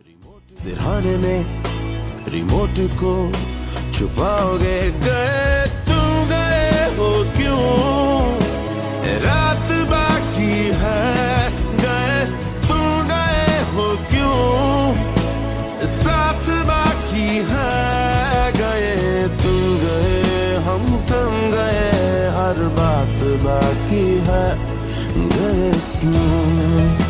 सिरहाने में रिमोट को छुपाओगे, गए तुम गए हो क्यों? रात बाकी है, गए तुम गए हो क्यों? साथ बाकी है, गए तुम गए, हम थम गए, हर बात बाकी है, गए क्यों?